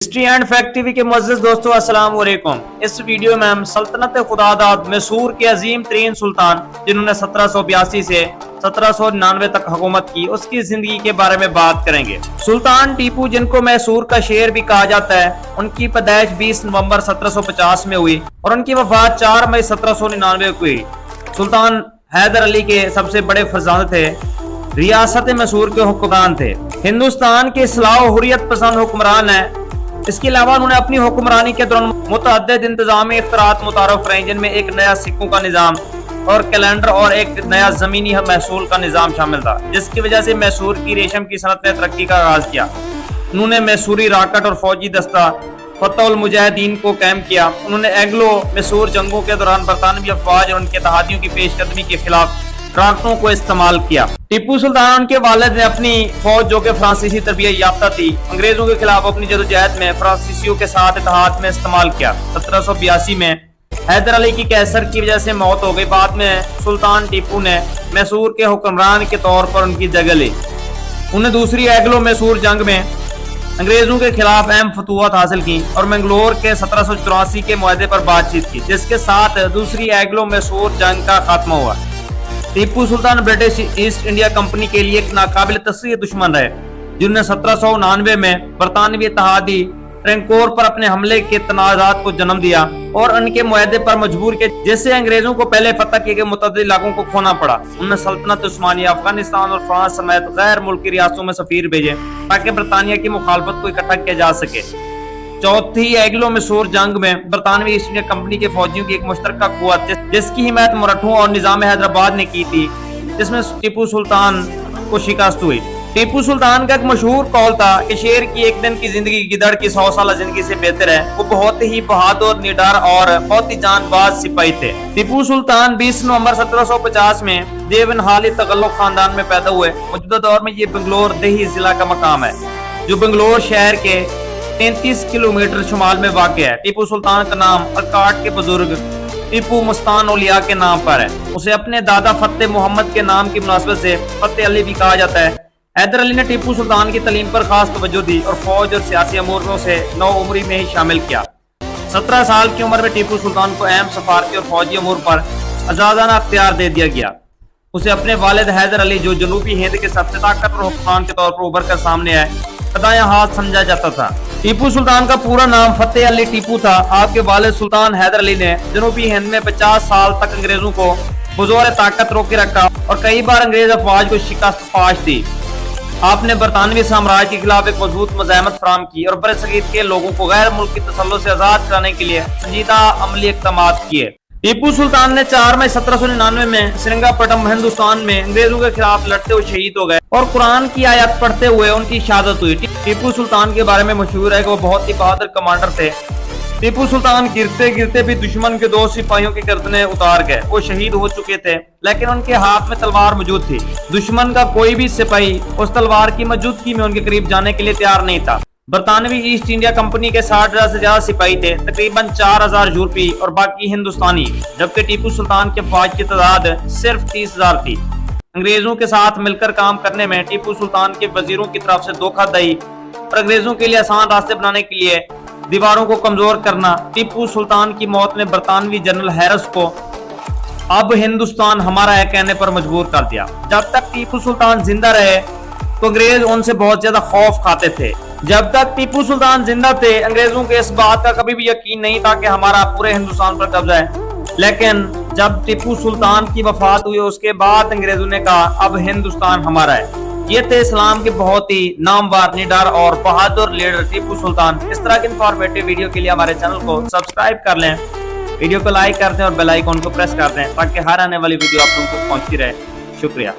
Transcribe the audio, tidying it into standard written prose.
History and fact TV के मुअज़्ज़िज़ दोस्तों अस्सलाम वालेकुम। इस वीडियो में हम सल्तनत खुदादाद मैसूर के अजीम तरीन सुल्तान जिन्होंने 1782 से 1799 तक हुकूमत की उसकी जिंदगी के बारे में बात करेंगे। सुल्तान टीपू जिनको मैसूर का शेर भी कहा जाता है, उनकी पैदाइश 20 नवंबर 1750 में हुई और उनकी वफात 4 मई 1799 को हुई। सुल्तान हैदर अली के सबसे बड़े फरजंद थे, रियासत मैसूर के हुक्मरान थे, हिंदुस्तान के इस्लाह और हुर्रियत पसंद हुक्मरान है। इसके अलावा उन्होंने अपनी हुक्मरानी के दौरान मुतअद्दिद इंतजामी इख्तिरात मुतारफ कराई, जिनमें एक नया सिक्कों का निज़ाम और कैलेंडर और एक नया ज़मीनी महसूल का निज़ाम शामिल था, जिसकी वजह से मैसूर की रेशम की सनत ने तरक्की का आगाज किया। उन्होंने मैसूरी राकट और फौजी दस्ता फतहुल मुजाहिदीन को कायम किया। उन्होंने एंग्लो मैसूर जंगों के दौरान बरतानवी अफवाज और उनके इत्तेहादियों की पेशकदमी के खिलाफ राकटों को इस्तेमाल किया। टीपू सुल्तान और उनके वालिद ने अपनी फौज, जो कि फ्रांसीसी तरबियत याफ्ता थी, अंग्रेजों के खिलाफ अपनी जदोजहद में फ्रांसीसियों के साथ इत्तेहाद में इस्तेमाल किया। 1782 में हैदर अली की कैंसर की वजह से मौत हो गई। बाद में सुल्तान टीपू ने मैसूर के हुक्मरान के तौर पर उनकी जगह ली। उन्हें दूसरी एंग्लो मैसूर जंग में अंग्रेजों के खिलाफ अहम फतूहत हासिल की और मैंगलोर के 1784 के मुआहदे पर बातचीत की, जिसके साथ दूसरी एंग्लो मैसूर जंग का खात्मा हुआ। Tipu Sultan British east India company के लिए एक नाकाबिल तस्वीर दुश्मन रहे, जिन्होंने 1799 में बरतानवी इत्तेहादी ट्रेंकोर पर अपने हमले के तनाजात को जन्म दिया और उनके मुआहदे पर मजबूर किया, जिससे अंग्रेजों को पहले फतह किए गए मुतअद्दिद इलाकों को खोना पड़ा। उन्होंने सल्तनत उस्मानिया, अफगानिस्तान और फ्रांस समेत गैर मुल्की रियासतों में सफीर भेजे ताकि बरतानिया की मुखालफत को इकट्ठा किया जा सके। चौथी एंग्लो मैसूर जंग में बरतानवी ईस्ट इंडिया कंपनी के फौजियों की एक मुश्तरका कुव्वत, जिसकी हिमायत मराठों और निजाम हैदराबाद ने की थी, जिसमें टीपू सुल्तान को शिकस्त हुई। टीपू सुल्तान का एक मशहूर कौल था कि शेर की एक दिन की जिंदगी गिदड़ की 100 साल जिंदगी से बेहतर है। वो बहुत ही बहादुर, निडर और बहुत ही जानबाज सिपाही थे। टीपू सुल्तान 20 नवंबर 1750 में देवनहाली तगल्लुक खानदान में पैदा हुए। मौजूदा दौर में ये बंगलोर दही जिला का मकाम है, जो बंगलोर शहर के 33 किलोमीटर शुमाल में वाक़ है। टीपू सुल्तान का नाम अरकाट के बुजुर्ग टीपू मुस्तान औलिया के नाम पर है। उसे अपने दादा फतेह मोहम्मद के नाम की मुनासबत से फतेह अली भी कहा जाता है। हैदर अली ने टीपू सुल्तान की तालीम पर खास तवज्जो दी और फौज और सियासी अमूर में उसे नौ उम्री में ही शामिल किया। 17 साल की उम्र में टीपू सुल्तान को अहम सफारती और फौजी अमूर पर आजादाना अख्तियार दे दिया गया। उसे अपने वालिद हैदर अली, जो जनूबी हिंद के सबसे ताकतवर हुक्मरान के तौर पर उभर कर सामने आए, दायां हाथ समझा जाता था। टीपू सुल्तान का पूरा नाम फतेह अली टीपू था। आपके वालिद सुल्तान हैदर अली ने जनूबी हिंद में 50 साल तक अंग्रेजों को बुज़ोर ताकत रोके रखा और कई बार अंग्रेज अफवाज को शिकस्त पाश दी। आपने बरतानवी साम्राज्य के खिलाफ एक मजबूत मज़ाहमत फराहम की और बरसगीर के लोगों को गैर मुल्की तसल्लुत से आजाद कराने के लिए संजीदा अमली इक़दामात किए। टीपू सुल्तान ने 4 मई 1799 में श्रीरंगपट्टनम हिंदुस्तान में अंग्रेजों के खिलाफ लड़ते हुए शहीद हो गए और कुरान की आयत पढ़ते हुए उनकी शहादत हुई। टीपू सुल्तान के बारे में मशहूर है कि वो बहुत ही बहादुर कमांडर थे। टीपू सुल्तान गिरते गिरते भी दुश्मन के 2 सिपाहियों के गर्दनें उतार गए। वो शहीद हो चुके थे, लेकिन उनके हाथ में तलवार मौजूद थी। दुश्मन का कोई भी सिपाही उस तलवार की मौजूदगी में उनके करीब जाने के लिए तैयार नहीं था। बरतानवी ईस्ट इंडिया कंपनी के 60,000 से ज्यादा सिपाही थे, तकरीबन 4,000 यूरोपी और बाकी हिंदुस्तानी, जबकि टीपू सुल्तान के फौज की तादाद सिर्फ 30,000 थी। अंग्रेजों के साथ मिलकर काम करने में टीपू सुल्तान के वजीरों की तरफ से धोखाधड़ी और अंग्रेजों के लिए आसान रास्ते बनाने के लिए दीवारों को कमजोर करना। टीपू सुल्तान की मौत ने बरतानवी जनरल हैरिस को अब हिंदुस्तान हमारा है कहने पर मजबूर कर दिया। जब तक टीपू सुल्तान जिंदा रहे तो अंग्रेज उनसे बहुत ज्यादा खौफ खाते थे। जब तक टीपू सुल्तान जिंदा थे, अंग्रेजों के इस बात का कभी भी यकीन नहीं था कि हमारा पूरे हिंदुस्तान पर कब्जा है। लेकिन जब टीपू सुल्तान की वफात हुई, उसके बाद अंग्रेजों ने कहा अब हिंदुस्तान हमारा है। ये थे इस्लाम के बहुत ही नामवर, निडर और बहादुर लीडर टीपू सुल्तान। इस तरह की इंफॉर्मेटिव वीडियो के लिए हमारे चैनल को सब्सक्राइब कर लें, वीडियो को लाइक कर दें और बेल आइकन को प्रेस कर दें ताकि हर आने वाली वीडियो आप लोगों को पहुंचती रहे। शुक्रिया।